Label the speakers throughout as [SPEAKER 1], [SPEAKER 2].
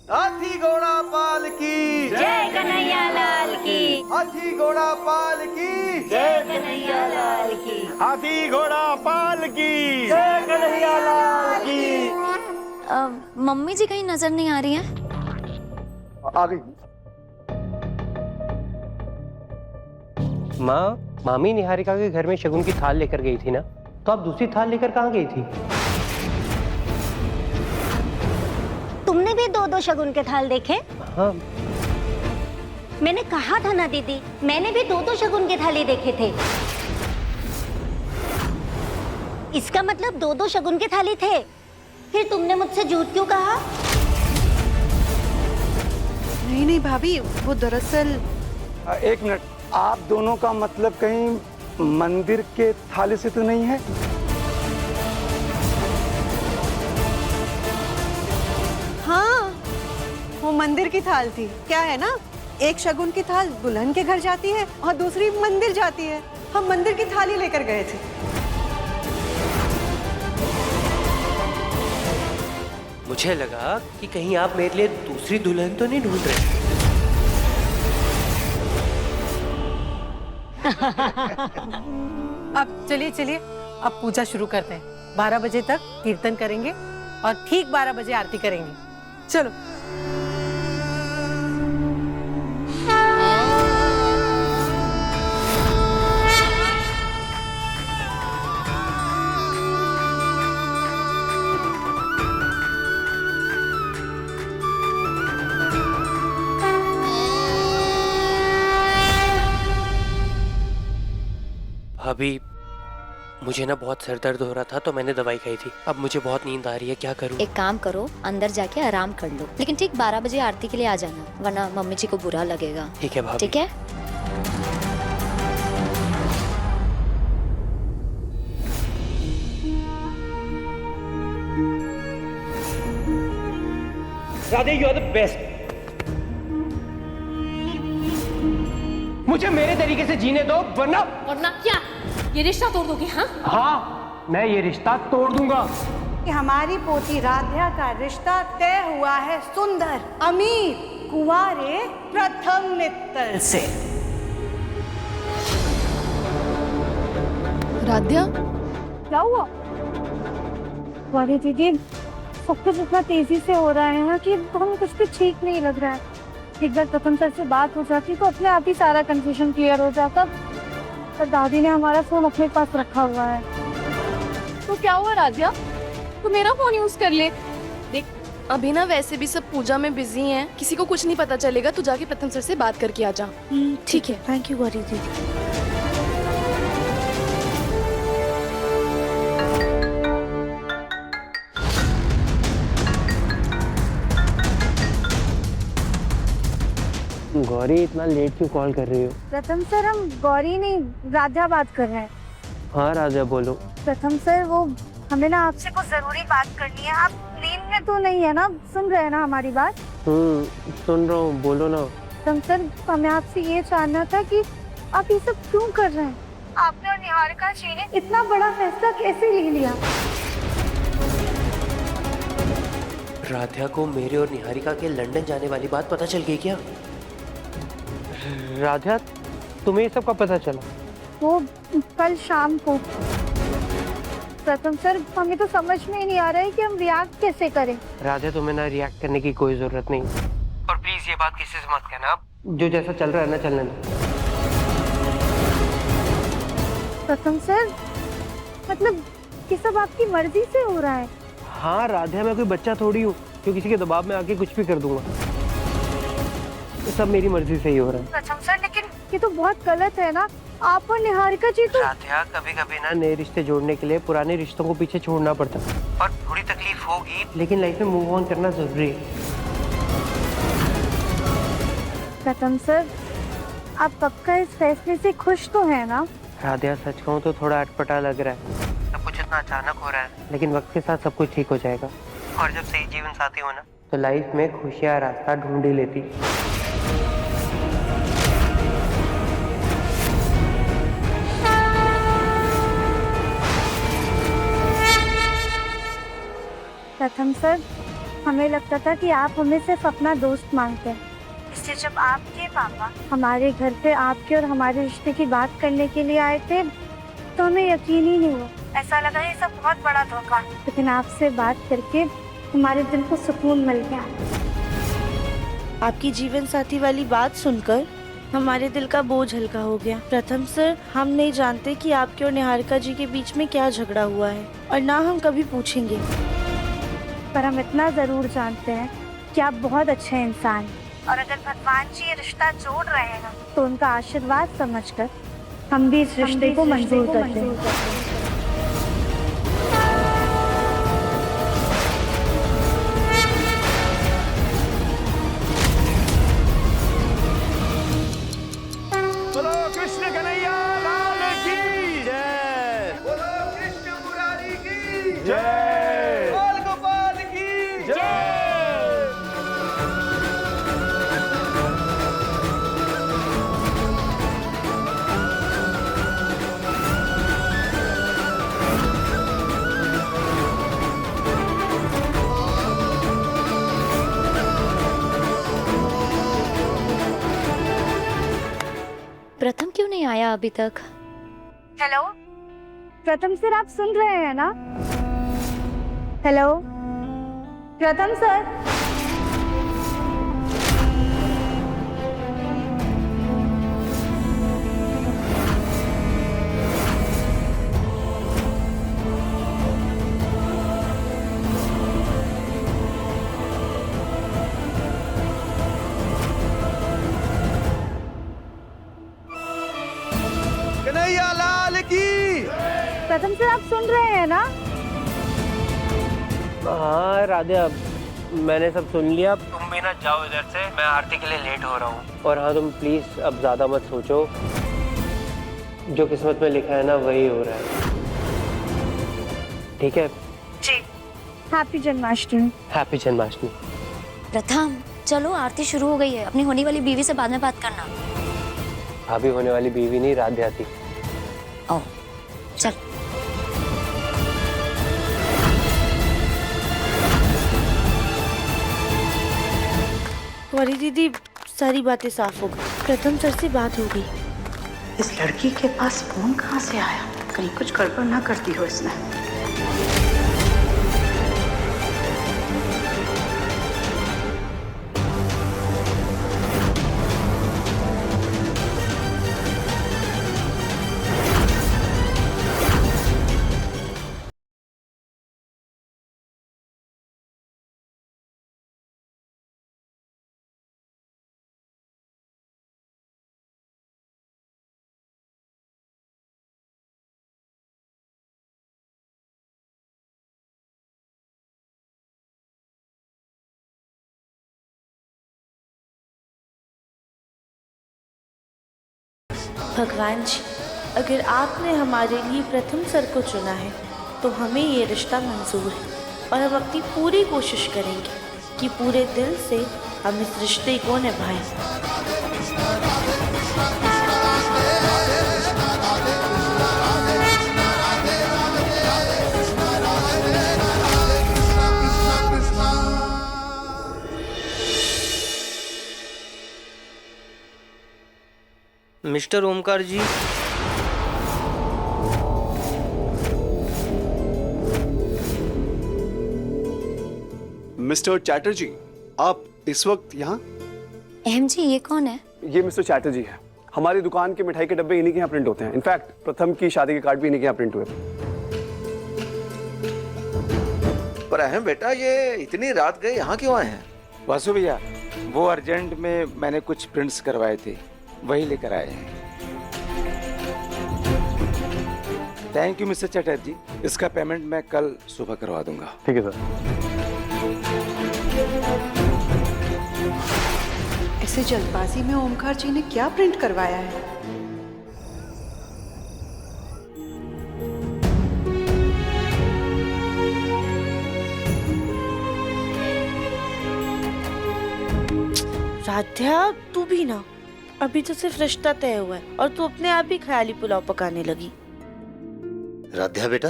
[SPEAKER 1] हाथी घोड़ा पाल की
[SPEAKER 2] जय कन्हैया लाल की।
[SPEAKER 1] हाथी घोड़ा पाल की
[SPEAKER 2] जय कन्हैया लाल की।
[SPEAKER 1] हाथी घोड़ा पाल की जय कन्हैया लाल की।
[SPEAKER 3] मम्मी जी कहीं नजर नहीं आ रही हैं?
[SPEAKER 1] आ गई।
[SPEAKER 4] माँ, मामी निहारिका के घर में शगुन की थाल लेकर गई थी ना, तो आप दूसरी थाल लेकर कहाँ गई थी?
[SPEAKER 5] तुमने भी दो दो शगुन के थाल देखे?
[SPEAKER 4] हाँ।
[SPEAKER 5] मैंने कहा था ना दीदी, मैंने भी दो दो शगुन के थाली देखे थे। इसका मतलब दो दो शगुन के थाली थे। फिर तुमने मुझसे झूठ क्यों कहा?
[SPEAKER 6] नहीं नहीं भाभी, वो दरअसल
[SPEAKER 1] एक मिनट, आप दोनों का मतलब कहीं मंदिर के थाली से तो नहीं है?
[SPEAKER 6] हाँ, वो मंदिर की थाल थी। क्या है ना, एक शगुन की थाल दुल्हन के घर जाती है और दूसरी मंदिर जाती है। हम मंदिर की थाली लेकर गए थे।
[SPEAKER 4] मुझे लगा कि कहीं आप मेरे लिए दूसरी दुल्हन तो नहीं ढूंढ रहे।
[SPEAKER 7] अब चलिए चलिए, अब पूजा शुरू करते हैं। 12 बजे तक कीर्तन करेंगे और ठीक 12 बजे आरती करेंगे। चलो।
[SPEAKER 4] भाभी, मुझे ना बहुत सर दर्द हो रहा था तो मैंने दवाई खाई थी। अब मुझे बहुत नींद आ रही है, क्या करूं?
[SPEAKER 3] एक काम करो, अंदर जाके आराम कर लो, लेकिन ठीक 12 बजे आरती के लिए आ जाना, वरना मम्मी जी को बुरा लगेगा।
[SPEAKER 4] ठीक है भाभी।
[SPEAKER 3] ठीक है?
[SPEAKER 4] Radhe, you are the best. मुझे मेरे तरीके से जीने दो, वरना
[SPEAKER 2] क्या ये रिश्ता तोड़ दोगे?
[SPEAKER 4] हाँ, मैं ये रिश्ता तोड़ दूंगा।
[SPEAKER 6] कि हमारी पोती राध्या का रिश्ता तय हुआ है सुंदर, अमीर, कुंवारे प्रथम मित्तल से।
[SPEAKER 8] राध्या,
[SPEAKER 5] क्या हुआ? अरे दीदी, सब कुछ इतना तेजी से हो रहा है ना कि हम कुछ भी ठीक नहीं लग रहा है। एक बार प्रथम सर से बात हो जाती तो अपने आप ही सारा कंफ्यूजन क्लियर हो जाता। पर दादी ने हमारा फोन अपने पास रखा हुआ है।
[SPEAKER 8] तो क्या हुआ राध्या? तू मेरा फोन यूज कर ले। देख, अभी ना वैसे भी सब पूजा में बिजी हैं, किसी को कुछ नहीं पता चलेगा। तू जाके प्रथम सर से बात करके आ जा।
[SPEAKER 5] ठीक है, थैंक यू गौरी दीदी।
[SPEAKER 4] गौरी, इतना लेट क्यों कॉल कर रही हो?
[SPEAKER 5] प्रथम सर, हम गौरी नहीं राधा बात कर रहे हैं।
[SPEAKER 4] हाँ राजा, बोलो।
[SPEAKER 5] प्रथम सर, वो हमें ना आपसे कुछ जरूरी बात करनी है। आप नींद में तो नहीं है ना? सुन रहे हैं ना हमारी बात?
[SPEAKER 4] सुन रहा हूँ, बोलो ना।
[SPEAKER 5] प्रथम सर, हमें आपसे ये जानना था कि आप ये सब क्यों कर रहे हैं? आपने और निहारिका जी ने इतना बड़ा फैसला कैसे ले लिया?
[SPEAKER 4] राधा को मेरे और निहारिका के लंदन जाने वाली बात पता चल गई क्या? राधा, तुम्हें ये सब का पता चला?
[SPEAKER 5] वो कल शाम को। प्रथम सर, हमें तो समझ में ही नहीं आ रहा है कि हम रिएक्ट कैसे करें।
[SPEAKER 4] राधा, तुम्हें ना रिएक्ट करने की कोई जरूरत नहीं, और प्लीज ये बात किसी से मत कहना। जो जैसा चल रहा है ना, चलने दो।
[SPEAKER 5] प्रथम सर, मतलब ये सब आपकी मर्जी से हो रहा है?
[SPEAKER 4] हाँ राधा, मैं कोई बच्चा थोड़ी हूँ जो किसी के दबाव में आके कुछ भी कर दूंगा। ये सब मेरी मर्जी से ही हो रहा है।
[SPEAKER 5] प्रथम सर, लेकिन ये तो बहुत गलत है ना। आप और निहारिका जी तो...
[SPEAKER 4] राधा, कभी कभी ना नए रिश्ते जोड़ने के लिए पुराने रिश्तों को पीछे छोड़ना पड़ता है, और थोड़ी तकलीफ होगी, लेकिन लाइफ में मूव ऑन करना जरूरी है।
[SPEAKER 5] प्रथम सर, आप पक्का इस फैसले से खुश तो है ना?
[SPEAKER 4] राधा, सच कहूँ तो थोड़ा अटपटा लग रहा है। सब कुछ इतना अचानक हो रहा है, लेकिन वक्त के साथ सब कुछ ठीक हो जाएगा। और जब सही जीवन साथी हो ना, तो लाइफ में खुशियाँ रास्ता ढूंढ ही लेती।
[SPEAKER 5] प्रथम सर, हमें लगता था कि आप हमें सिर्फ अपना दोस्त मानते हैं, इसलिए जब आपके पापा हमारे घर पे आपके और हमारे रिश्ते की बात करने के लिए आए थे तो हमें यकीन ही नहीं हुआ। ऐसा लगा ये सब बहुत बड़ा धोखा है। लेकिन आपसे बात करके हमारे दिल को सुकून मिल गया।
[SPEAKER 9] आपकी जीवन साथी वाली बात सुनकर हमारे दिल का बोझ हल्का हो गया। प्रथम सर, हम नहीं जानते कि आपके और निहारिका जी के बीच में क्या झगड़ा हुआ है और ना हम कभी पूछेंगे,
[SPEAKER 5] पर हम इतना जरूर जानते हैं कि आप बहुत अच्छे इंसान हैं और अगर भगवान जी ये रिश्ता जोड़ रहे हैं तो उनका आशीर्वाद समझकर हम भी इस रिश्ते को मंजूर करते हैं।
[SPEAKER 1] बोलो कृष्ण कन्हैया लाल की जय। बोलो कृष्ण मुरारी की जय। बाल गोपाल की जय।
[SPEAKER 3] प्रथम क्यों नहीं आया अभी तक?
[SPEAKER 5] हेलो प्रथम सर, आप सुन रहे हैं ना? हेलो प्रथम सर।
[SPEAKER 1] कन्हैया लाल की।
[SPEAKER 5] प्रथम सर, आप सुन रहे हैं ना?
[SPEAKER 4] हाँ राधे, अब मैंने सब सुन लिया। तुम भी ना जाओ इधर से, मैं आरती के लिए लेट हो रहा हूँ। और हाँ, तुम प्लीज अब ज्यादा मत सोचो, जो किस्मत में लिखा है ना वही हो रहा है, ठीक है?
[SPEAKER 5] जी। हैप्पी जन्माष्टमी।
[SPEAKER 4] हैप्पी जन्माष्टमी।
[SPEAKER 3] प्रथम चलो, आरती शुरू हो गई है। अपनी होने वाली बीवी से बाद में बात करना।
[SPEAKER 4] भाभी होने वाली बीवी नहीं, राधे थी।
[SPEAKER 3] ओ चल।
[SPEAKER 9] गौरी दीदी, सारी बातें साफ हो गई। प्रथम सर से बात हो गई।
[SPEAKER 10] इस लड़की के पास फोन कहाँ से आया? कहीं कुछ गड़बड़ ना करती हो इसने।
[SPEAKER 9] भगवान जी, अगर आपने हमारे लिए प्रथम सर को चुना है तो हमें ये रिश्ता मंजूर है और हम अपनी पूरी कोशिश करेंगे कि पूरे दिल से हम इस रिश्ते को निभाएं।
[SPEAKER 4] मिस्टर ओमकार जी,
[SPEAKER 11] मिस्टर चैटर्जी, आप इस वक्त यहाँ?
[SPEAKER 3] अहम जी, ये कौन है?
[SPEAKER 11] ये मिस्टर चैटर्जी है। हमारी दुकान के मिठाई के डब्बे इन्हीं के यहाँ प्रिंट होते हैं। इनफैक्ट प्रथम की शादी के कार्ड भी इन्हीं के यहाँ प्रिंट हुए।
[SPEAKER 12] पर अहम बेटा, ये इतनी रात गए यहाँ क्यों आए हैं?
[SPEAKER 13] वासु भैया, वो अर्जेंट में मैंने कुछ प्रिंट्स करवाए थे, वही लेकर आए हैं। थैंक यू मिस्टर चटर्जी, इसका पेमेंट मैं कल सुबह करवा दूंगा।
[SPEAKER 11] ठीक है सर।
[SPEAKER 6] ऐसे जल्दबाजी में ओमकार जी ने क्या प्रिंट करवाया है?
[SPEAKER 9] राध्या, तू भी ना, अभी तो सिर्फ रिश्ता तय हुआ है और तू अपने आप ही ख्याली पुलाव पकाने लगी।
[SPEAKER 12] राध्या बेटा,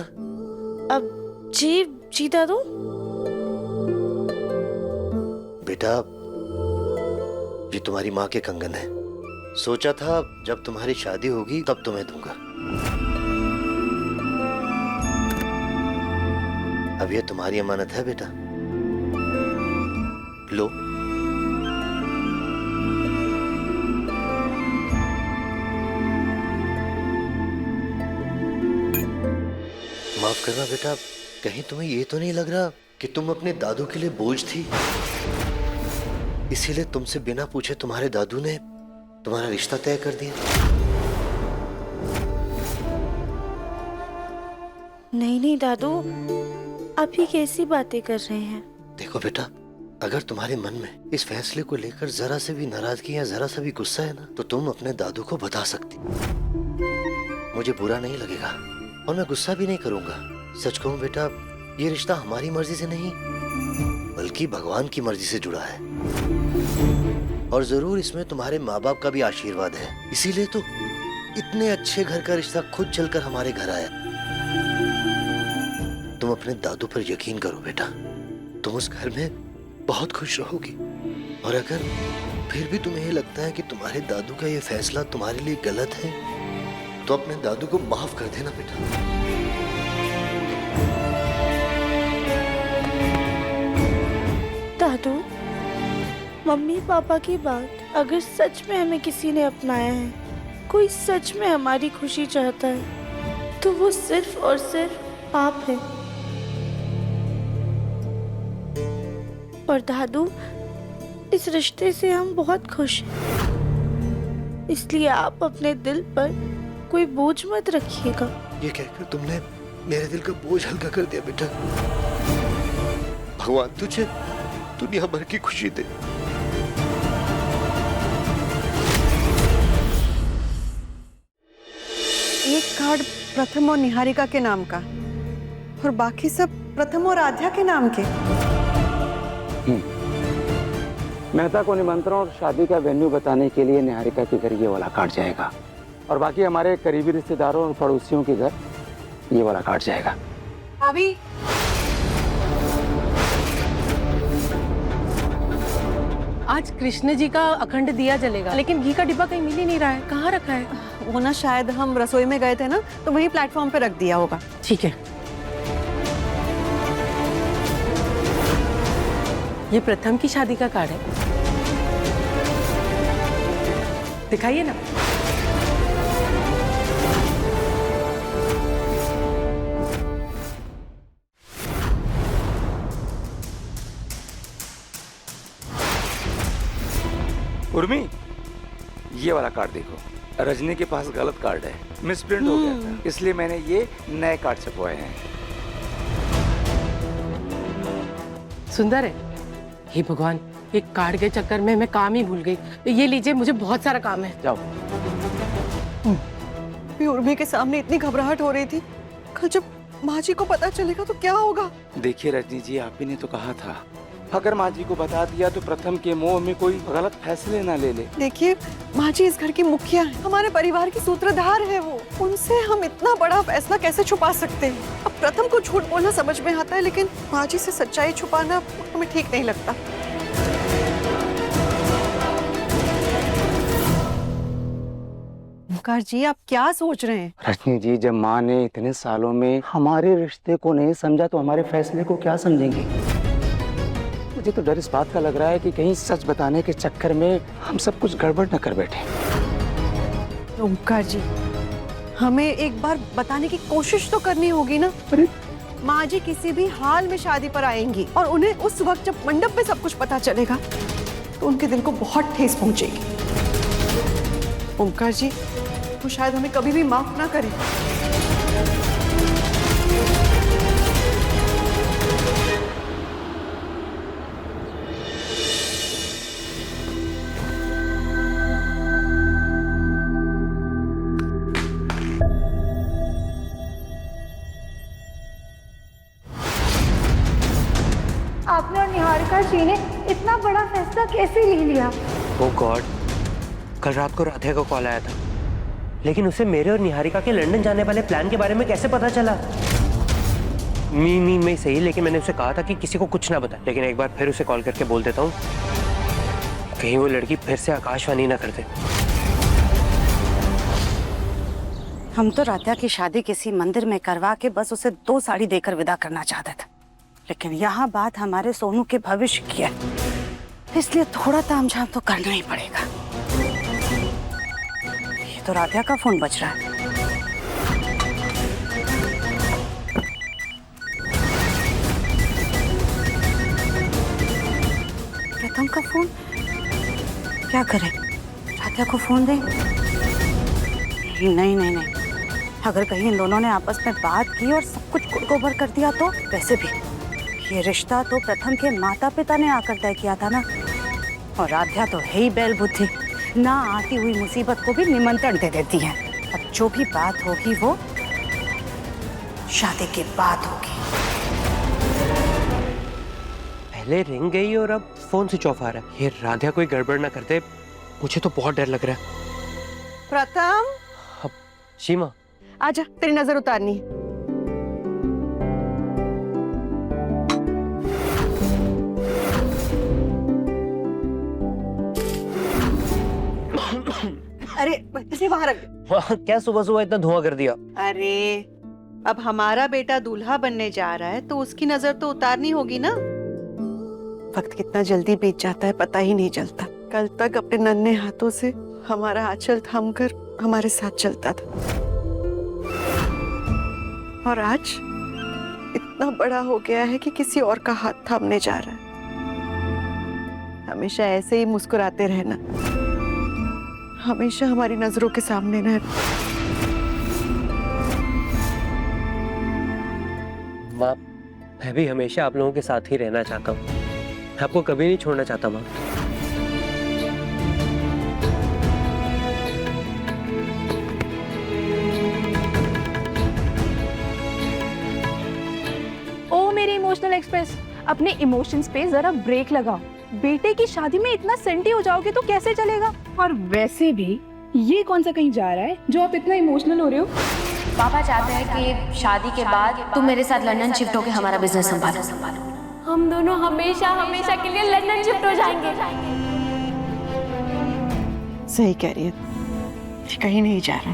[SPEAKER 9] अब जी दादू।
[SPEAKER 14] बेटा, ये तुम्हारी माँ के कंगन है। सोचा था जब तुम्हारी शादी होगी तब तुम्हें दूंगा। अब ये तुम्हारी अमानत है बेटा, लो। माफ करना बेटा, कहीं तुम्हें ये तो नहीं लग रहा कि तुम अपने दादू के लिए बोझ थी, इसीलिए तुमसे बिना पूछे तुम्हारे दादू ने तुम्हारा रिश्ता तय कर दिया?
[SPEAKER 9] नहीं नहीं दादू, आप ये कैसी बातें कर रहे हैं?
[SPEAKER 14] देखो बेटा, अगर तुम्हारे मन में इस फैसले को लेकर जरा से भी नाराजगी या जरा सा भी गुस्सा है ना, तो तुम अपने दादू को बता सकती। मुझे बुरा नहीं लगेगा और मैं गुस्सा भी नहीं करूंगा। सच कहूं बेटा, ये रिश्ता हमारी मर्जी से नहीं बल्कि भगवान की मर्जी से जुड़ा है, और जरूर इसमें तुम्हारे माँ बाप का भी आशीर्वाद है। इसीलिए तो इतने अच्छे घर का रिश्ता खुद चलकर हमारे घर आया। तुम अपने दादू पर यकीन करो बेटा, तुम उस घर में बहुत खुश रहोगी। और अगर फिर भी तुम्हें ये लगता है कि तुम्हारे दादू का ये फैसला तुम्हारे लिए गलत है, तो अपने दादू को माफ कर देना बेटा।
[SPEAKER 9] दादू, मम्मी पापा की बात अगर सच में हमें किसी ने अपनाया है, कोई सच में हमारी खुशी चाहता है, तो वो सिर्फ और सिर्फ आप हैं। और दादू, इस रिश्ते से हम बहुत खुश हैं, इसलिए आप अपने दिल पर कोई बोझ मत रखिएगा।
[SPEAKER 14] ये कहकर तुमने मेरे दिल का बोझ हल्का कर दिया बेटा। भगवान तुझे दुनिया भर की खुशी दे।
[SPEAKER 6] एक कार्ड प्रथम और निहारिका के नाम का और बाकी सब प्रथम और आध्या के नाम के।
[SPEAKER 1] मेहता को निमंत्रण और शादी का वेन्यू बताने के लिए निहारिका के घर ये वाला कार्ड जाएगा, और बाकी हमारे करीबी रिश्तेदारों और पड़ोसियों के घर ये वाला कार्ड जाएगा।
[SPEAKER 6] अभी
[SPEAKER 7] आज कृष्ण जी का अखंड दिया जलेगा, लेकिन घी का डिब्बा कहीं मिल ही नहीं रहा है। कहाँ रखा है?
[SPEAKER 6] वो ना शायद हम रसोई में गए थे ना, तो वही प्लेटफॉर्म पे रख दिया होगा।
[SPEAKER 7] ठीक है। ये प्रथम की शादी का कार्ड है, दिखाइए ना।
[SPEAKER 13] उर्मी, ये वाला कार्ड देखो, रजनी के पास गलत कार्ड है, मिसप्रिंट हो गया था, इसलिए मैंने ये नए कार्ड छपवाए हैं।
[SPEAKER 7] सुंदर है। हे भगवान, एक कार्ड के चक्कर में मैं काम ही भूल गई। ये लीजिए, मुझे बहुत सारा काम है।
[SPEAKER 13] जाओ।
[SPEAKER 6] उर्मी के सामने इतनी घबराहट हो रही थी, कल जब माँ जी को पता चलेगा तो क्या होगा?
[SPEAKER 13] देखिए रजनी जी, आप ही ने तो कहा था, अगर माँ जी को बता दिया तो प्रथम के मोह में कोई गलत फैसले ना ले ले।
[SPEAKER 6] देखिए, माँ जी इस घर की मुखिया है, हमारे परिवार की सूत्रधार है वो। उनसे हम इतना बड़ा फैसला कैसे छुपा सकते हैं? अब प्रथम को झूठ बोलना समझ में आता है, लेकिन माँ जी से सच्चाई छुपाना हमें ठीक नहीं लगता। ओंकार जी, आप क्या सोच रहे हैं?
[SPEAKER 1] रजनी जी, जब माँ ने इतने सालों में हमारे रिश्ते को नहीं समझा तो हमारे फैसले को क्या समझेंगे? मुझे तो डर इस बात का लग रहा है कि कहीं सच बताने के चक्कर में हम सब कुछ गड़बड़ न कर बैठे।
[SPEAKER 6] ओंकार जी, हमें एक बार बताने की कोशिश तो करनी होगी ना। माँ जी किसी भी हाल में शादी पर आएंगी और उन्हें उस वक्त जब मंडप में सब कुछ पता चलेगा तो उनके दिल को बहुत ठेस पहुंचेगी। ओंकार जी, वो शायद हमें कभी भी माफ ना करें।
[SPEAKER 5] आपने और निहारिका जी ने इतना बड़ा फैसला कैसे ले लिया?
[SPEAKER 4] ओह गॉड, कल रात को राधिका को कॉल आया था, लेकिन उसे मेरे और निहारिका के लंदन जाने वाले प्लान के बारे में कैसे पता चला? मी में सही, लेकिन मैंने उसे कहा था कि किसी को कुछ ना बताए। लेकिन एक बार फिर उसे कॉल करके बोल देता हूँ, कहीं वो लड़की फिर से आकाशवाणी ना कर दे।
[SPEAKER 10] हम तो राध्या की शादी किसी मंदिर में करवा के बस उसे 2 साड़ी देकर विदा करना चाहते थे, लेकिन यहाँ बात हमारे सोनू के भविष्य की है, इसलिए थोड़ा तामझाम तो करना ही पड़ेगा। ये तो राध्या का फोन बज रहा है। प्रथम का फोन, क्या करें? राध्या को फोन दें? नहीं नहीं नहीं, अगर कहीं इन दोनों ने आपस में बात की और सब कुछ गोबर कर दिया तो? वैसे भी ये रिश्ता तो प्रथम के माता पिता ने आकर तय किया था ना, और राध्या तो है ही बैल बुद्धि, ना आती हुई मुसीबत को भी निमंत्रण दे देती है। अब जो भी बात होगी वो शादी के बाद होगी।
[SPEAKER 4] पहले रिंग गई और अब फोन स्विच ऑफ आ रहा है। ये राधिया कोई गड़बड़ ना करते, मुझे तो बहुत डर लग रहा है।
[SPEAKER 6] प्रथम,
[SPEAKER 4] सीमा
[SPEAKER 6] आजा, तेरी नजर उतारनी है। अरे इसे वहां रख दे।
[SPEAKER 4] क्या सुबह सुबह इतना धुआं कर दिया?
[SPEAKER 6] अरे अब हमारा बेटा दूल्हा बनने जा रहा है तो उसकी नजर तो उतारनी होगी ना। वक्त कितना जल्दी बीत जाता है पता ही नहीं चलता। कल तक अपने नन्हे हाथों से हमारा आंचल थामकर हमारे साथ चलता था, और आज इतना बड़ा हो गया है कि किसी और का हाथ थामने जा रहा है। हमेशा ऐसे ही मुस्कुराते रहना, हमेशा हमारी नजरों के सामने रहना।
[SPEAKER 4] माँ, मैं भी हमेशा आप लोगों के साथ ही रहना चाहता हूँ, आपको कभी नहीं छोड़ना चाहता माँ।
[SPEAKER 8] ओ मेरे इमोशनल एक्सप्रेस, अपने इमोशंस पे जरा ब्रेक लगाओ। बेटे की शादी में इतना सेंटी हो जाओगे तो कैसे चलेगा? और वैसे भी ये कौन सा कहीं जा रहा है जो आप इतना इमोशनल हो रहे हो?
[SPEAKER 3] पापा चाहते हैं कि शादी के बाद तुम मेरे साथ लंदन शिफ्ट होकर हमारा बिजनेस संभालो।
[SPEAKER 2] हम दोनों हमेशा हमेशा के लिए लंदन शिफ्ट हो जाएंगे।
[SPEAKER 6] सही कह रही है, कहीं नहीं जा रहा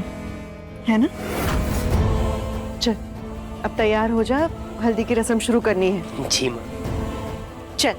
[SPEAKER 6] है ना। चल अब तैयार हो जा, हल्दी की रस्म शुरू करनी है।
[SPEAKER 4] जी माँ।
[SPEAKER 6] चल।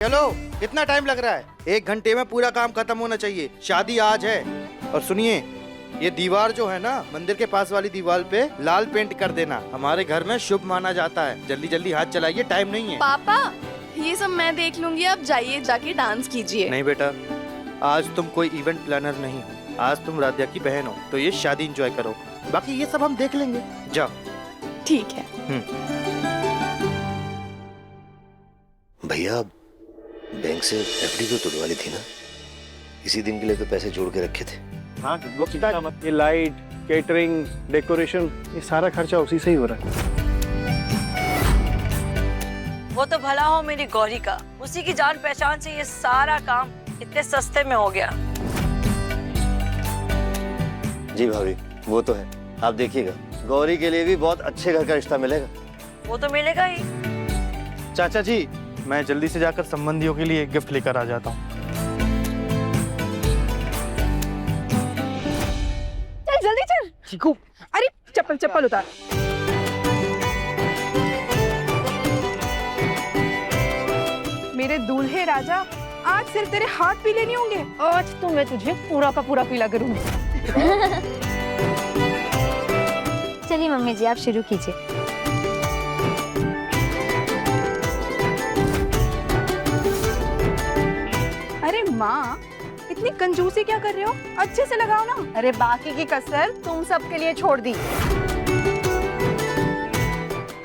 [SPEAKER 14] चलो, कितना टाइम लग रहा है? 1 घंटे में पूरा काम खत्म होना चाहिए। शादी आज है। और सुनिए, ये दीवार जो है ना, मंदिर के पास वाली दीवार पे लाल पेंट कर देना, हमारे घर में शुभ माना जाता है। जल्दी जल्दी हाथ चलाइए, टाइम नहीं है।
[SPEAKER 8] पापा ये सब मैं देख लूंगी, आप जाइए जाके डांस कीजिए।
[SPEAKER 14] नहीं बेटा, आज तुम कोई इवेंट प्लानर नहीं हो, आज तुम राधिया की बहन हो, तो ये शादी एंजॉय करो, बाकी ये सब हम देख लेंगे। जाओ।
[SPEAKER 8] ठीक है।
[SPEAKER 14] भैया, बैंक से एफडी तो तुड़वा ली थी ना, इसी दिन के लिए तो पैसे जोड़ के रखे थे।
[SPEAKER 11] हाँ, ये लाइट, केटरिंग, डेकोरेशन, ये सारा खर्चा उसी से ही हो रहा है।
[SPEAKER 15] वो तो भला हो मेरी गौरी का, उसी की जान पहचान से ये सारा काम इतने सस्ते में हो गया।
[SPEAKER 14] जी भाभी, वो तो है। आप देखिएगा, गौरी के लिए भी बहुत अच्छे घर का रिश्ता मिलेगा।
[SPEAKER 15] वो तो मिलेगा ही।
[SPEAKER 16] चाचा जी, मैं जल्दी से जाकर संबंधियों के लिए गिफ्ट लेकर आ जाता हूँ।
[SPEAKER 8] चल जल्दी चल। चीकू, अरे चप्पल चप्पल उतार। मेरे दूल्हे राजा, आज सिर्फ तेरे हाथ पीले नहीं होंगे, आज तो मैं तुझे पूरा का पूरा पीला करूंगी।
[SPEAKER 3] चलिए मम्मी जी, आप शुरू कीजिए।
[SPEAKER 8] अरे माँ, इतनी कंजूसी क्या कर रहे हो? अच्छे से लगाओ ना।
[SPEAKER 6] अरे बाकी की कसर तुम सबके लिए छोड़ दी।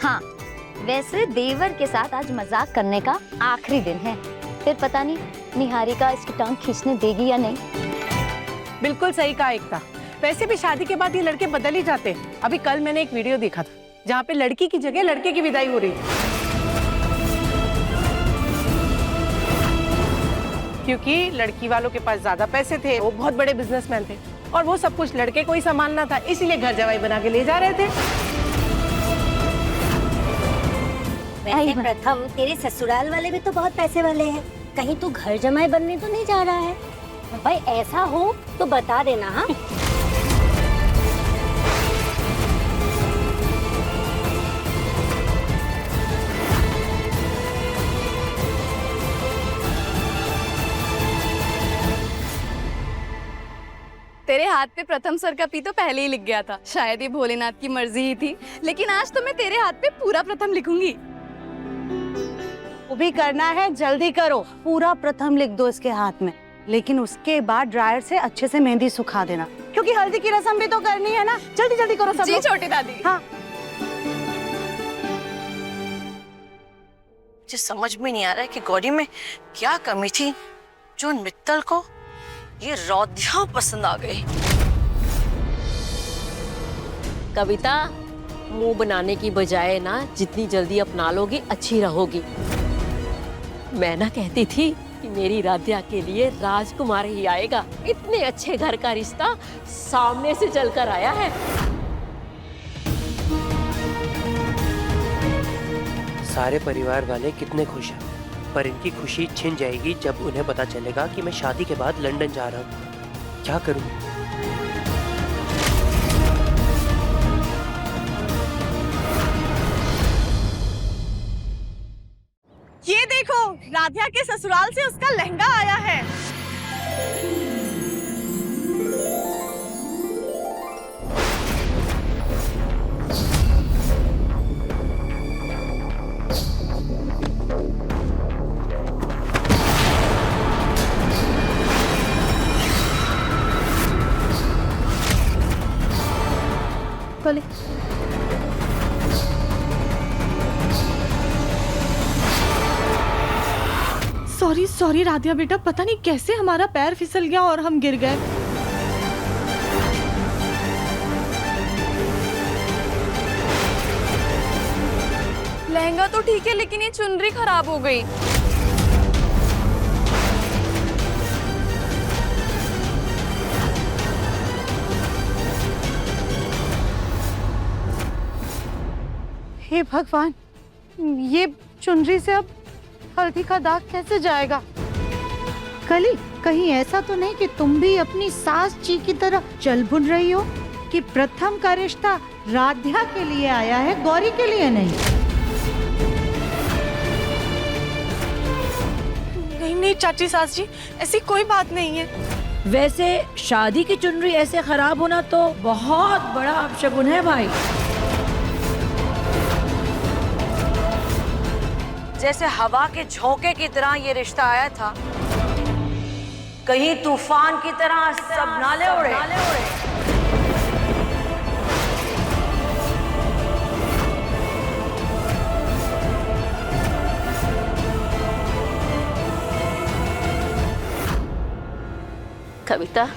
[SPEAKER 3] हाँ, वैसे देवर के साथ आज मजाक करने का आखिरी दिन है, फिर पता नहीं निहारिका इसकी टांग खींचने देगी या नहीं।
[SPEAKER 7] बिल्कुल सही कहा एकता। वैसे भी शादी के बाद ये लड़के बदल ही जाते हैं। अभी कल मैंने एक वीडियो देखा था जहाँ पे लड़की की जगह लड़के की विदाई हो रही थी, क्योंकि लड़की वालों के पास ज्यादा पैसे थे, वो बहुत बड़े बिजनेसमैन थे और वो सब कुछ लड़के को ही संभालना था, इसीलिए घर जवाई बना के ले जा रहे थे।
[SPEAKER 17] वैसे प्रथम, तेरे ससुराल वाले भी तो बहुत पैसे वाले हैं, कहीं तू घर जमाई बनने तो नहीं जा रहा है? भाई ऐसा हो तो बता देना। हाँ
[SPEAKER 2] तेरे हाथ पे प्रथम सर का पी तो पहले ही लिख गया था, शायद ये भोलेनाथ की मर्जी ही थी, लेकिन आज तो मैं तेरे हाथ पे पूरा प्रथम लिखूंगी।
[SPEAKER 10] वो भी करना है, जल्दी करो। पूरा प्रथम लिख दो इसके हाथ में, लेकिन उसके बाद ड्रायर से अच्छे से मेहंदी सुखा देना, क्योंकि हल्दी की रस्म भी तो करनी है ना। जल्दी जल्दी करो सब
[SPEAKER 2] जी
[SPEAKER 10] लोग।
[SPEAKER 2] छोटी दादी।
[SPEAKER 10] हाँ।
[SPEAKER 15] मुझे समझ में नहीं आ रहा है कि गौरी में क्या कमी थी जो मित्तल को ये रौद्या पसंद आ गई।
[SPEAKER 18] कविता, मुंह बनाने की बजाय ना जितनी जल्दी अपना लोगी अच्छी रहोगी। मैं ना कहती थी कि मेरी राध्या के लिए राजकुमार ही आएगा। इतने अच्छे घर का रिश्ता सामने से चलकर आया है।
[SPEAKER 4] सारे परिवार वाले कितने खुश हैं, पर इनकी खुशी छिन जाएगी जब उन्हें पता चलेगा कि मैं शादी के बाद लंदन जा रहा हूँ। क्या करूँ?
[SPEAKER 6] ये देखो, राधिया के ससुराल से उसका लहंगा आया है।
[SPEAKER 5] बोले सॉरी सॉरी राधिया बेटा, पता नहीं कैसे हमारा पैर फिसल गया और हम गिर गए।
[SPEAKER 2] लहंगा तो ठीक है, लेकिन ये चुनरी खराब हो गई।
[SPEAKER 10] हे भगवान, ये चुनरी से अब हल्दी का दाग कैसे जाएगा? कली, कहीं ऐसा तो नहीं कि तुम भी अपनी सास जी की तरह चल बुन रही हो कि प्रथम का रिश्ता राध्या के लिए आया है, गौरी के लिए नहीं?
[SPEAKER 6] नहीं नहीं चाची सास जी, ऐसी कोई बात नहीं है।
[SPEAKER 15] वैसे शादी की चुनरी ऐसे खराब होना तो बहुत बड़ा अपशगुन है भाई। जैसे हवा के झोंके की तरह ये रिश्ता आया था, कहीं तूफान की तरह सब नाले उड़े।
[SPEAKER 18] कविता,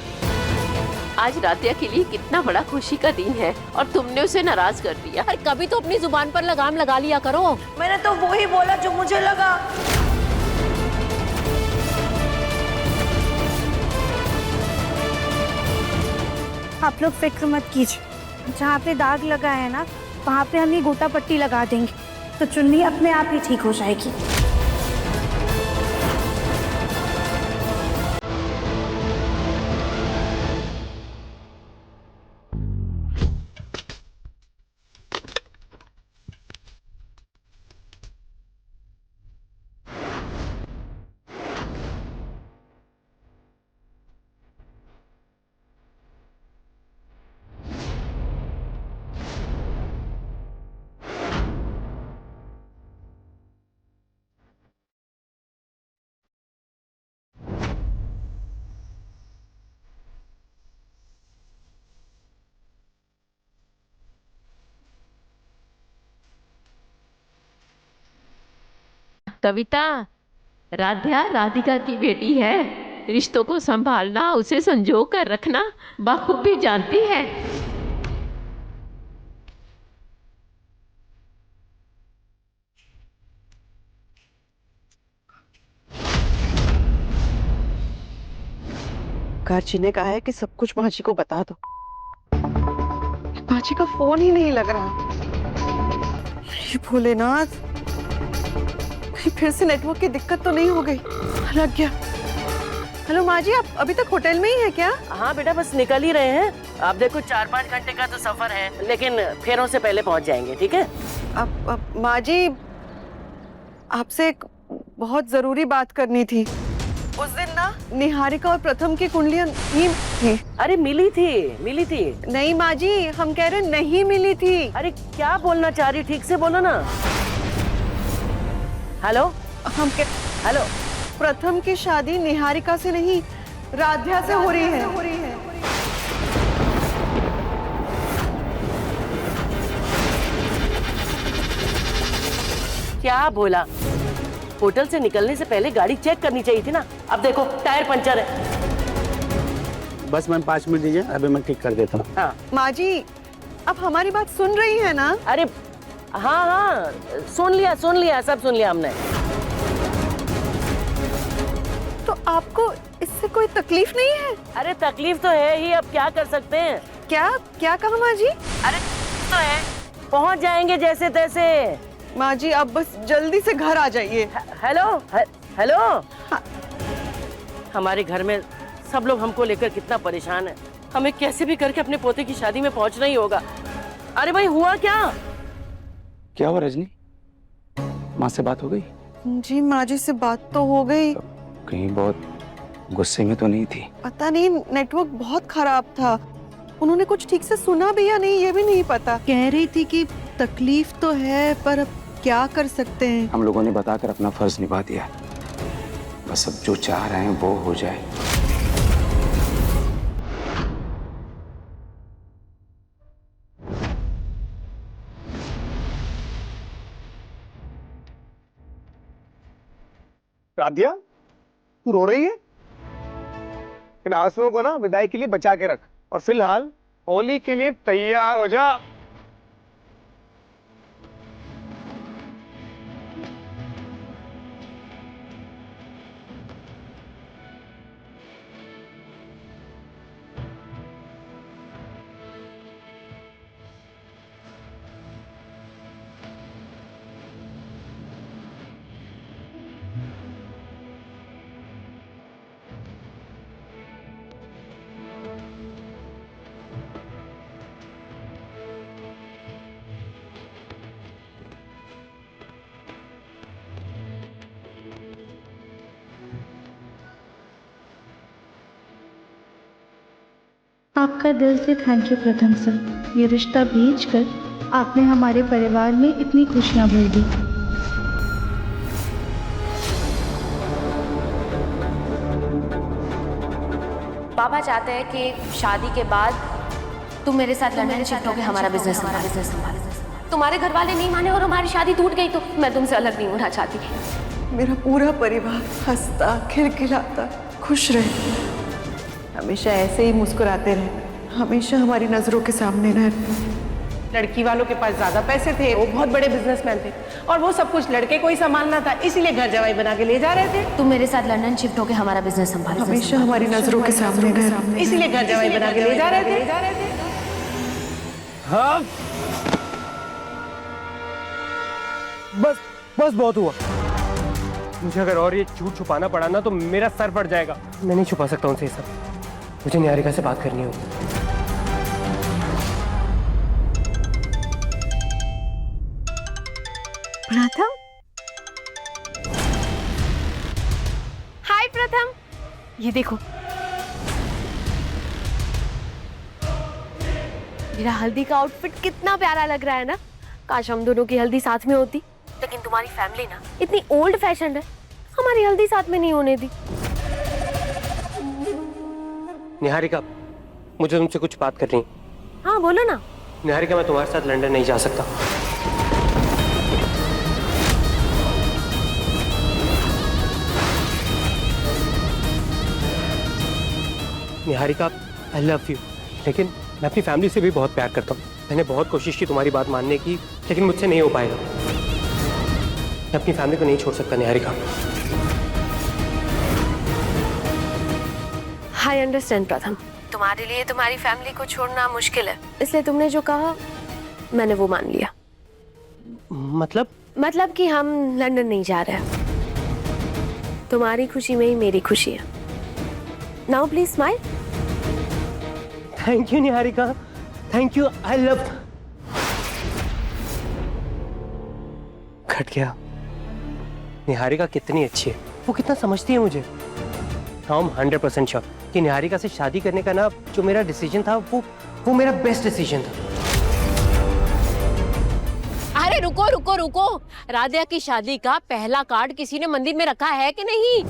[SPEAKER 18] आज राधिया के लिए कितना बड़ा खुशी का दिन है और तुमने उसे नाराज कर दिया। और कभी तो अपनी जुबान पर लगाम लगा लिया करो।
[SPEAKER 15] मैंने तो वो ही बोला जो मुझे लगा।
[SPEAKER 5] आप लोग फिक्र मत कीजिए, जहाँ पे दाग लगा है ना वहाँ पे हम ये गोटा पट्टी लगा देंगे, तो चुन्नी अपने आप ही ठीक हो जाएगी।
[SPEAKER 18] कविता, राध्या राधिका की बेटी है, रिश्तों को संभालना, उसे संजो कर रखना बखूबी जानती है।
[SPEAKER 6] गार्जी ने कहा है कि सब कुछ माँ जी को बता दो। माँ जी का फोन ही नहीं लग रहा। ये भोलेनाथ, कहीं फिर से नेटवर्क की दिक्कत तो नहीं हो गई? लग गया। हेलो माँ जी, आप अभी तक होटल में ही है क्या?
[SPEAKER 15] हाँ बेटा, बस निकल ही रहे हैं। आप देखो 4-5 घंटे का तो सफर है, लेकिन फेरों से पहले पहुंच जाएंगे, ठीक है?
[SPEAKER 6] अब माँ जी, आपसे एक बहुत जरूरी बात करनी थी। उस दिन ना निहारिका और प्रथम की कुंडलियां नहीं थी।
[SPEAKER 15] अरे मिली थी।
[SPEAKER 6] नहीं माँ जी, हम कह रहे नहीं मिली थी।
[SPEAKER 15] अरे क्या बोलना चाह रही, ठीक से बोलो ना। हेलो, हेलो,
[SPEAKER 6] प्रथम की शादी निहारिका से नहीं, राध्या से हो रही है।
[SPEAKER 15] क्या बोला? होटल से निकलने से पहले गाड़ी चेक करनी चाहिए थी ना। अब देखो टायर पंचर है।
[SPEAKER 1] बस मैम 5 मिनट दीजिए, अभी मैं ठीक कर देता हूँ।
[SPEAKER 15] हाँ
[SPEAKER 6] माँ जी, आप हमारी बात सुन रही है ना?
[SPEAKER 15] अरे हाँ, सुन लिया, सब सुन लिया हमने।
[SPEAKER 6] तो आपको इससे कोई तकलीफ नहीं है?
[SPEAKER 15] अरे तकलीफ तो है ही, अब क्या कर सकते हैं।
[SPEAKER 6] क्या कहा माँ जी?
[SPEAKER 15] अरे तो है, पहुँच जाएंगे जैसे तैसे।
[SPEAKER 6] माँ जी, आप बस जल्दी से घर आ जाइए।
[SPEAKER 15] हेलो। हाँ। हमारे घर में सब लोग हमको लेकर कितना परेशान है। हमें कैसे भी करके अपने पोते की शादी में पहुंचना ही होगा। अरे भाई, हुआ क्या
[SPEAKER 1] हुआ रजनी? माँ से बात हो गई?
[SPEAKER 6] जी माँ जी से बात तो हो गई।
[SPEAKER 1] कहीं बहुत गुस्से में तो नहीं थी?
[SPEAKER 6] पता नहीं, नेटवर्क बहुत खराब था। उन्होंने कुछ ठीक से सुना भी या नहीं ये भी नहीं पता। कह रही थी कि तकलीफ तो है, पर अब क्या कर सकते हैं।
[SPEAKER 1] हम लोगों ने बताकर अपना फर्ज निभा दिया। बस अब जो चाह रहे हैं वो हो जाए।
[SPEAKER 11] राधिया, तू रो रही है? इन आंसुओं को ना विदाई के लिए बचा के रख, और फिलहाल होली के लिए तैयार हो जा।
[SPEAKER 5] आपका दिल से थैंक यू प्रथम सर। ये रिश्ता भेजकर आपने हमारे परिवार में इतनी खुशियां भर दी।
[SPEAKER 3] पापा चाहते हैं कि शादी के बाद तुम मेरे साथ लंदन शिफ्ट होकर हमारा बिजनेस संभाल। तुम्हारे घर वाले नहीं माने और हमारी शादी टूट गई तो मैं तुमसे अलग नहीं होना चाहती।
[SPEAKER 6] मेरा पूरा परिवार हंसता खिलखिलाता खुश रहे, हमेशा ऐसे ही मुस्कुराते रहे, हमेशा हमारी नजरों के सामने रहे।
[SPEAKER 7] लड़की वालों के पास ज्यादा पैसे थे, वो बहुत बड़े बिजनेसमैन थे और वो सब कुछ लड़के को ही संभालना था, इसीलिए घर जवाई बना के ले जा रहे थे।
[SPEAKER 3] तुम मेरे साथ लंदन शिफ्ट होकर हमारा बिजनेस संभाल।
[SPEAKER 6] हमेशा हमारी नजरों के सामने रहे,
[SPEAKER 7] इसीलिए घर जवाई बना के ले जा रहे थे।
[SPEAKER 11] हाँ, बस बहुत हुआ। मुझे अगर और ये झूठ छुपाना पड़ा ना तो मेरा सर फट जाएगा। मैं नहीं छुपा सकता उनसे ये सब। मुझे निहारिका से बात करनी होगी।
[SPEAKER 2] प्रथम, हाय प्रथम, ये देखो मेरा हल्दी का आउटफिट कितना प्यारा लग रहा है ना। काश हम दोनों की हल्दी साथ में होती, लेकिन तुम्हारी फैमिली ना इतनी ओल्ड फैशन है, हमारी हल्दी साथ में नहीं होने दी।
[SPEAKER 4] निहारिका, मुझे तुमसे कुछ बात करनी।
[SPEAKER 2] हाँ बोलो ना।
[SPEAKER 4] निहारिका, मैं तुम्हारे साथ लंदन नहीं जा सकता। निहारिका, आई लव यू, लेकिन मैं अपनी फैमिली से भी बहुत प्यार करता हूँ। मैंने बहुत कोशिश की तुम्हारी बात मानने की, लेकिन मुझसे नहीं हो पाएगा। मैं अपनी फैमिली को नहीं छोड़ सकता निहारिका।
[SPEAKER 2] आई अंडरस्टैंड प्रथम, तुम्हारे लिए तुम्हारी फैमिली को छोड़ना मुश्किल है, इसलिए तुमने जो कहा मैंने वो मान लिया। मतलब कि हम लंदन नहीं जा रहे हैं। तुम्हारी खुशी में ही मेरी खुशी है। Now please smile.
[SPEAKER 4] Thank you Niharika, thank you, I love. घट गया। निहारिका कितनी अच्छी है, वो कितना समझती है मुझे। नाउ आई एम 100% श्योर कि निहारिका से शादी करने का ना जो मेरा डिसीजन था वो मेरा बेस्ट डिसीजन था।
[SPEAKER 18] अरे रुको रुको रुको, राधिया की शादी का पहला कार्ड किसी ने मंदिर में रखा है कि नहीं?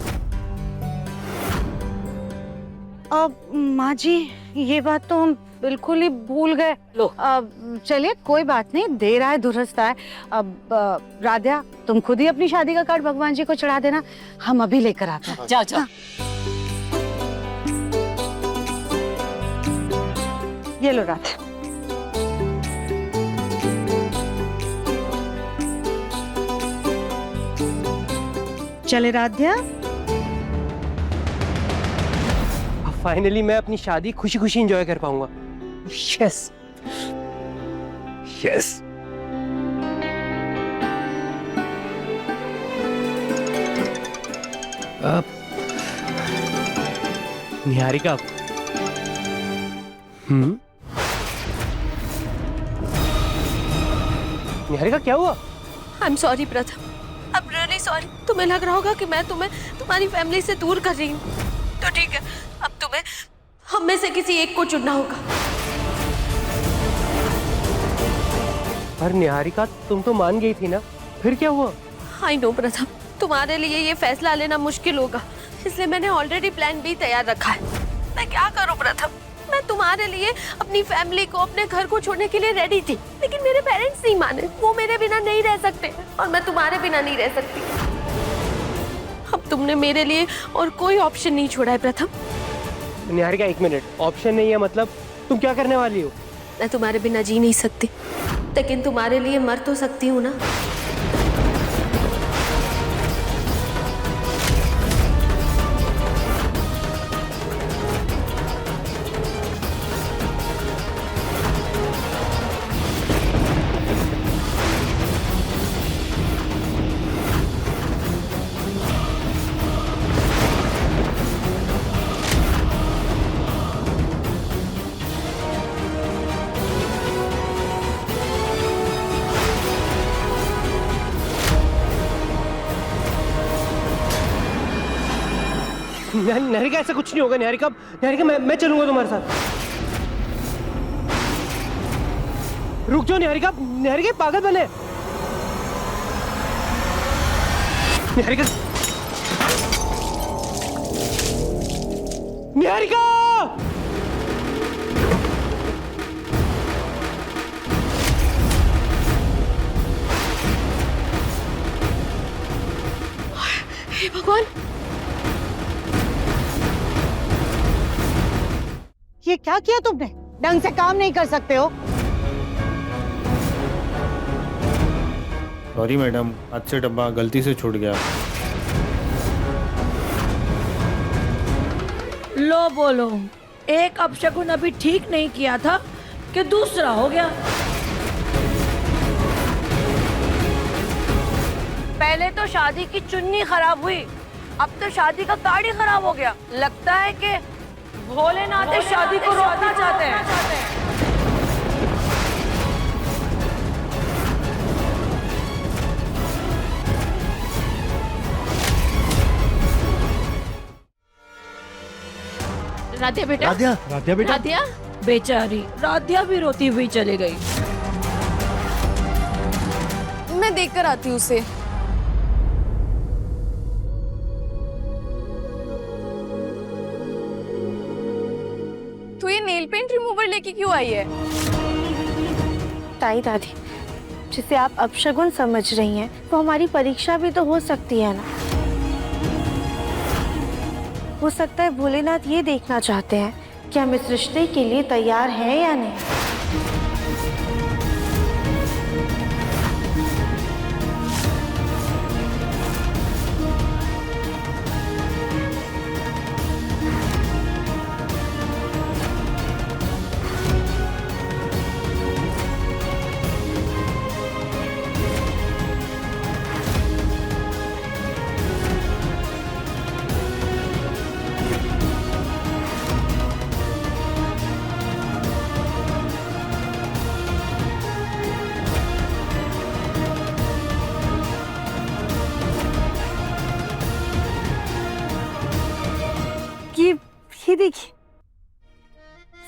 [SPEAKER 10] अब माँ जी ये बात तो हम बिल्कुल ही भूल गए। चलिए कोई बात नहीं, देर आए दुरुस्त आए। अब राधिया तुम खुद ही अपनी शादी का कार्ड भगवान जी को चढ़ा देना, हम अभी लेकर आते हैं।
[SPEAKER 18] जाओ जाओ।
[SPEAKER 10] ये लो रात। चले राधिया।
[SPEAKER 4] फाइनली मैं अपनी शादी खुशी खुशी एंजॉय कर पाऊंगा। Yes yes. निहारिका, निहारिका क्या हुआ?
[SPEAKER 2] आई एम सॉरी प्रथम, आई एम रियली सॉरी। तुम्हें लग रहा होगा कि मैं तुम्हें तुम्हारी फैमिली से दूर कर रही हूँ, तो ठीक है, अब तुम्हें हम में से किसी एक को चुनना होगा।
[SPEAKER 4] पर निहारिका तुम तो मान गई थी ना, फिर क्या हुआ?
[SPEAKER 2] आई नो प्रथम, तुम्हारे लिए ये फैसला लेना मुश्किल होगा, इसलिए मैंने ऑलरेडी प्लान बी तैयार रखा है। मैं क्या करूं प्रथम, मैं तुम्हारे लिए अपनी फैमिली को, अपने घर को छोड़ने के लिए रेडी थी, लेकिन मेरे पेरेंट्स नहीं माने। वो मेरे बिना नहीं रह सकते और मैं तुम्हारे बिना नहीं रह सकती। अब तुमने मेरे लिए और कोई ऑप्शन नहीं छोड़ा है प्रथम।
[SPEAKER 4] निहारिका एक मिनट, ऑप्शन नहीं है मतलब तुम क्या करने वाली हो?
[SPEAKER 2] मैं तुम्हारे बिना जी नहीं सकती, लेकिन तुम्हारे लिए मर तो सकती हूँ ना।
[SPEAKER 4] निहारिका ऐसा कुछ नहीं होगा। निहारिका, निहारिका मैं चलूंगा तुम्हारे साथ। रुक जाओ निहारिका, निहारिका पागल बने। निहारिका, निहारिका,
[SPEAKER 2] हे भगवान,
[SPEAKER 10] ये क्या किया तुमने? ढंग से काम नहीं कर सकते हो?
[SPEAKER 16] सॉरी मैडम, हाथ से डब्बा गलती से छूट गया।
[SPEAKER 19] लो बोलो, एक अपशकुन अभी ठीक नहीं किया था कि दूसरा हो गया। पहले तो शादी की चुन्नी खराब हुई, अब तो शादी का कार्ड ही खराब हो गया। लगता है कि भोलेनाथ इस शादी को रोकना चाहते हैं।
[SPEAKER 18] राधिया बेटा,
[SPEAKER 16] राधिया, राधिया बेटा,
[SPEAKER 18] राधिया
[SPEAKER 19] बेचारी राधिया भी रोती हुई चली गई।
[SPEAKER 2] मैं देखकर आती हूँ उसे। तो ये नेल पेंट रिमूवर लेके क्यों आई है?
[SPEAKER 9] ताई दादी, जिसे आप अपशगुन समझ रही हैं, वो हमारी परीक्षा भी तो हो सकती है ना। हो सकता है भोलेनाथ ये देखना चाहते हैं कि हम इस रिश्ते के लिए तैयार हैं या नहीं। ये देखिए,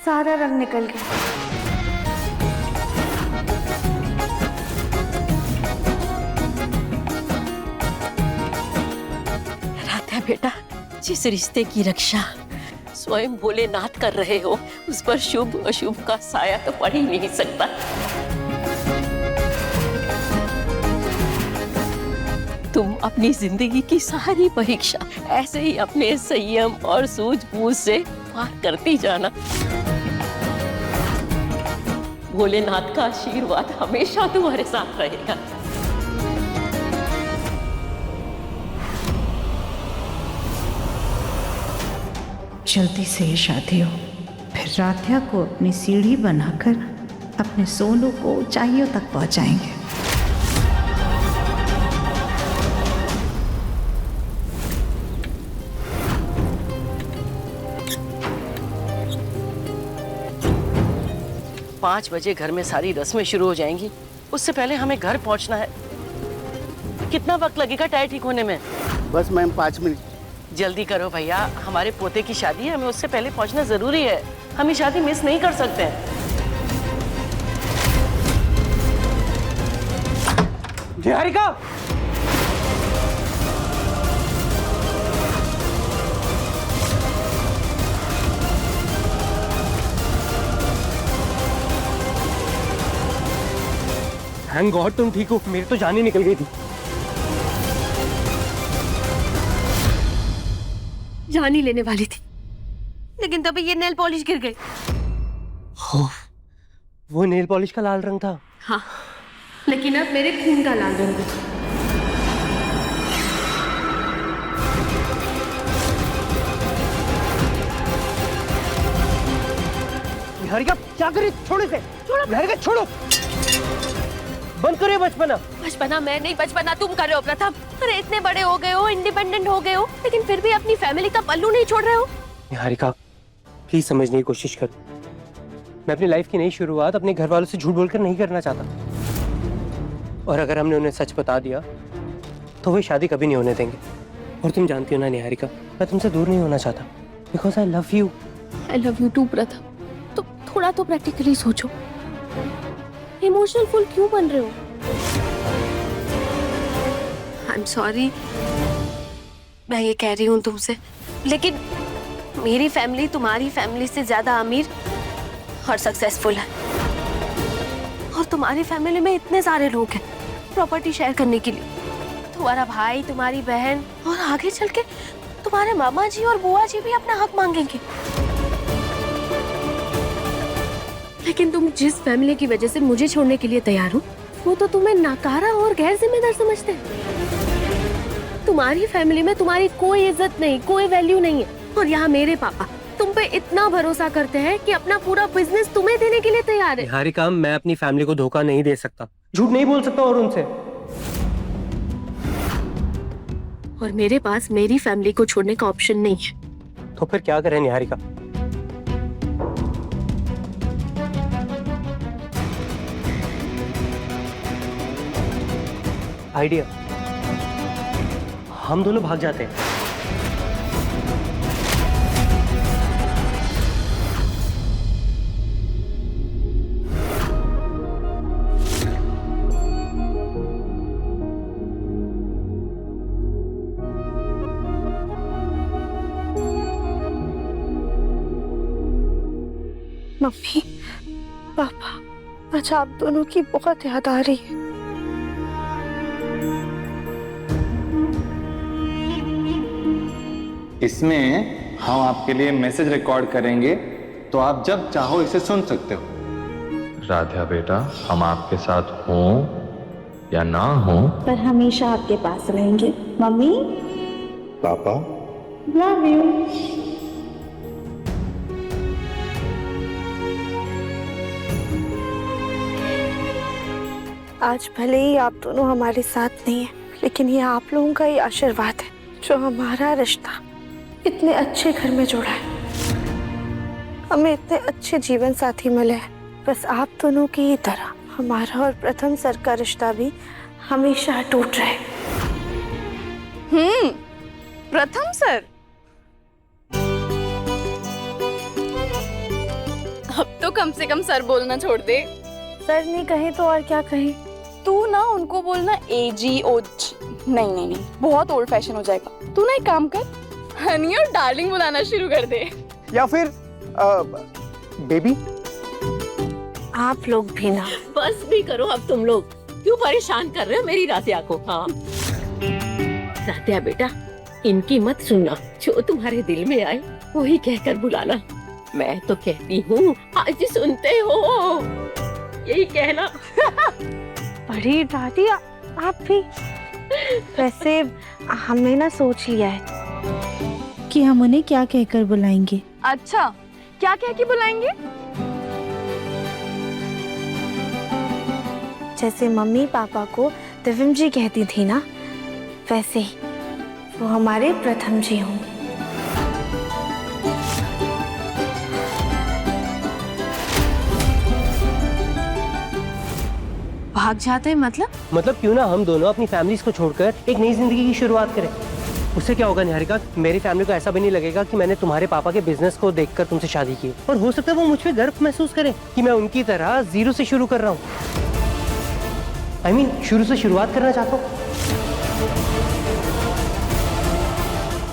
[SPEAKER 9] सारा रंग निकल गया।
[SPEAKER 18] राधा बेटा, जिस रिश्ते की रक्षा स्वयं भोलेनाथ कर रहे हो, उस पर शुभ अशुभ का साया तो पड़ ही नहीं सकता। तुम अपनी जिंदगी की सारी परीक्षा ऐसे ही अपने संयम और सूझबूझ से पार करती जाना। भोलेनाथ का आशीर्वाद हमेशा तुम्हारे साथ रहेगा।
[SPEAKER 20] जल्दी से ये शादी हो, फिर राध्या को अपनी सीढ़ी बनाकर अपने सोनू को ऊंचाइयों तक पहुंचाएंगे।
[SPEAKER 15] पाँच बजे घर में सारी रस्में शुरू हो जाएंगी, उससे पहले हमें घर पहुंचना है। कितना वक्त लगेगा टायर ठीक होने में?
[SPEAKER 1] बस मैम 5 मिनट।
[SPEAKER 15] जल्दी करो भैया, हमारे पोते की शादी है, हमें उससे पहले पहुंचना जरूरी है। हम ये शादी मिस नहीं कर सकते हैं।
[SPEAKER 4] निहारिका, थैंक गॉड तुम ठीक हो, मेरी तो जान ही निकल गई थी।
[SPEAKER 2] जान ही लेने वाली थी, लेकिन तभी ये नेल पॉलिश गिर गई।
[SPEAKER 4] वो नेल पॉलिश का लाल रंग था।
[SPEAKER 2] हाँ, लेकिन अब मेरे खून का लाल रंग है।
[SPEAKER 4] निहारिका क्या करे? छोड़ो इसे, छोड़ो निहारिका, छोड़ो। बंद करो बचपना।
[SPEAKER 2] बचपना मैं नहीं, बचपना तुम कर रहे हो प्रथम। अरे इतने बड़े हो गए हो, इंडिपेंडेंट हो गए हो, लेकिन फिर भी अपनी फैमिली का पल्लू नहीं छोड़ रहे हो।
[SPEAKER 4] निहारिका प्लीज समझने की कोशिश करो। मैं अपनी लाइफ की नई शुरुआत अपने घर वालों से झूठ बोलकर नहीं करना चाहता, और अगर हमने उन्हें सच बता दिया तो वो शादी कभी नहीं होने देंगे। और तुम जानती हो ना निहारिका, मैं तुमसे दूर नहीं होना चाहता, because I love you.
[SPEAKER 2] I love you too Pratham. तो थोड़ा तो प्रैक्टिकली सोचो, इमोशनल फुल क्यों बन रहे हो? आई एम सॉरी, मैं ये कह रही हूँ तुमसे, लेकिन मेरी फैमिली तुम्हारी फैमिली से ज्यादा अमीर और सक्सेसफुल है, और तुम्हारी फैमिली में इतने सारे लोग हैं प्रॉपर्टी शेयर करने के लिए। तुम्हारा भाई, तुम्हारी बहन, और आगे चल के तुम्हारे मामा जी और बुआ जी भी अपना हक मांगेंगे। लेकिन तुम जिस फैमिली की वजह से मुझे छोड़ने के लिए तैयार हो, वो तो तुम्हें नाकारा और गैर जिम्मेदार समझते हैं। तुम्हारी फैमिली में तुम्हारी कोई इज्जत नहीं, कोई वैल्यू नहीं है, और यहाँ मेरे पापा तुम पे इतना भरोसा करते हैं कि अपना पूरा बिजनेस तुम्हें देने के लिए तैयार है।
[SPEAKER 4] निहारिका, मैं अपनी फैमिली को धोखा नहीं दे सकता, झूठ नहीं बोल सकता और उनसे।
[SPEAKER 2] और मेरे पास मेरी फैमिली को छोड़ने का ऑप्शन नहीं है।
[SPEAKER 4] तो फिर क्या करें निहारिका? आइडिया, हम दोनों भाग जाते हैं।
[SPEAKER 9] मम्मी, पापा, आज आप दोनों की बहुत याद आ रही है।
[SPEAKER 21] इसमें हम आपके लिए मैसेज रिकॉर्ड करेंगे
[SPEAKER 11] तो आप जब चाहो इसे सुन सकते हो।
[SPEAKER 21] राधिया बेटा, हम आपके साथ हों या ना हों,
[SPEAKER 9] पर हमेशा आपके पास रहेंगे। मम्मी,
[SPEAKER 11] पापा,
[SPEAKER 9] लव यू। आज भले ही आप दोनों हमारे साथ नहीं हैं, लेकिन ये आप लोगों का ही आशीर्वाद है जो हमारा रिश्ता इतने अच्छे घर में जोड़ा है। हमें इतने अच्छे जीवन साथी मिले हैं। बस आप दोनों की ही तरह हमारा और प्रथम सर का रिश्ता भी हमेशा अटूट रहे।
[SPEAKER 8] प्रथम सर, अब तो कम से कम सर बोलना छोड़ दे।
[SPEAKER 9] सर नहीं कहे तो और क्या कहे?
[SPEAKER 8] तू ना उनको बोलना AGOG। नहीं नहीं नहीं, बहुत ओल्ड फैशन हो जाएगा। तू ना एक काम कर, हनी और डार्लिंग बुलाना शुरू कर दे।
[SPEAKER 11] या फिर बेबी।
[SPEAKER 3] आप लोग भी ना
[SPEAKER 18] बस भी करो अब, तुम लोग क्यों परेशान कर रहे हो मेरी राधिया को? हाँ राधिया बेटा, इनकी मत सुनना, जो तुम्हारे दिल में आए वही कहकर बुलाना। मैं तो कहती हूँ आज सुनते हो, यही कहना।
[SPEAKER 9] बड़ी दादी आप भी। वैसे हमने ना सोच लिया है कि हम उन्हें क्या कहकर बुलाएंगे।
[SPEAKER 8] अच्छा, क्या कह के बुलाएंगे?
[SPEAKER 9] जैसे मम्मी पापा को दिव्यम जी कहती थी ना, वैसे ही वो हमारे प्रथम जी होंगे।
[SPEAKER 3] भाग जाते हैं
[SPEAKER 4] मतलब क्यों ना हम दोनों अपनी फैमिलीज को छोड़कर एक नई जिंदगी की शुरुआत करें। उससे क्या होगा निहारिका, मेरी फैमिली को ऐसा भी नहीं लगेगा कि मैंने तुम्हारे पापा के बिजनेस को देखकर तुमसे शादी की, और हो सकता है वो मुझ पे गर्व महसूस करें कि मैं उनकी तरह जीरो से शुरू कर रहा हूँ। I mean, शुरू से शुरुआत करना चाहता हूँ।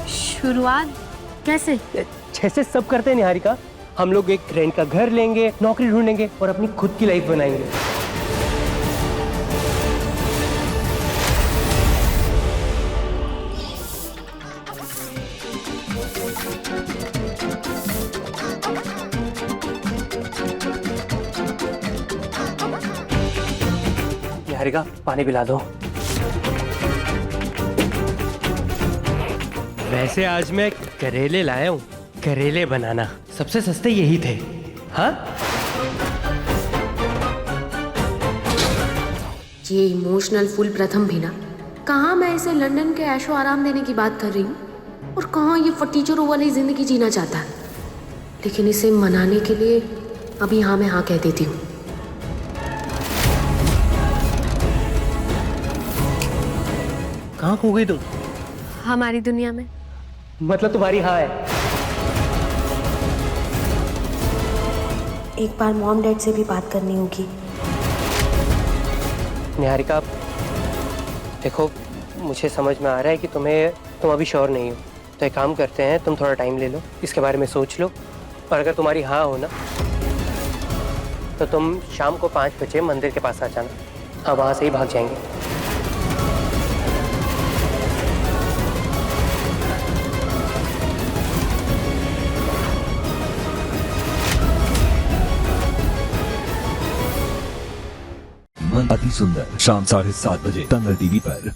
[SPEAKER 3] शुरुआत कैसे?
[SPEAKER 4] जैसे सब करते हैं निहारिका, हम लोग एक रेंट का घर लेंगे, नौकरी ढूंढेंगे और अपनी खुद की लाइफ बनाएंगे। निहारिका, पानी पिला दो। वैसे आज मैं करेले लाया हूँ, करेले बनाना सबसे सस्ते यही थे। हाँ,
[SPEAKER 3] ये इमोशनल फुल प्रथम भी ना, कहाँ मैं इसे लंदन के ऐशो आराम देने की बात कर रही हूँ और कहाँ ये फटीचरों वाली जिंदगी जीना चाहता है। लेकिन इसे मनाने के लिए अभी हाँ मैं हाँ कह देती हूँ।
[SPEAKER 4] कहाँ खो गई तुम?
[SPEAKER 3] हमारी दुनिया में।
[SPEAKER 4] मतलब तुम्हारी हाँ है?
[SPEAKER 9] एक बार मॉम डैड से भी बात करनी होगी।
[SPEAKER 4] निहारिका देखो, मुझे समझ में आ रहा है कि तुम अभी श्योर नहीं हो, तो एक काम करते हैं, तुम थोड़ा टाइम ले लो, इसके बारे में सोच लो, और अगर तुम्हारी हाँ हो ना तो तुम शाम को 5 बजे मंदिर के पास आ जाना। हाँ, वहाँ से ही भाग जाएंगे।
[SPEAKER 22] अति सुंदर शाम 7:30 बजे तंगल टीवी पर।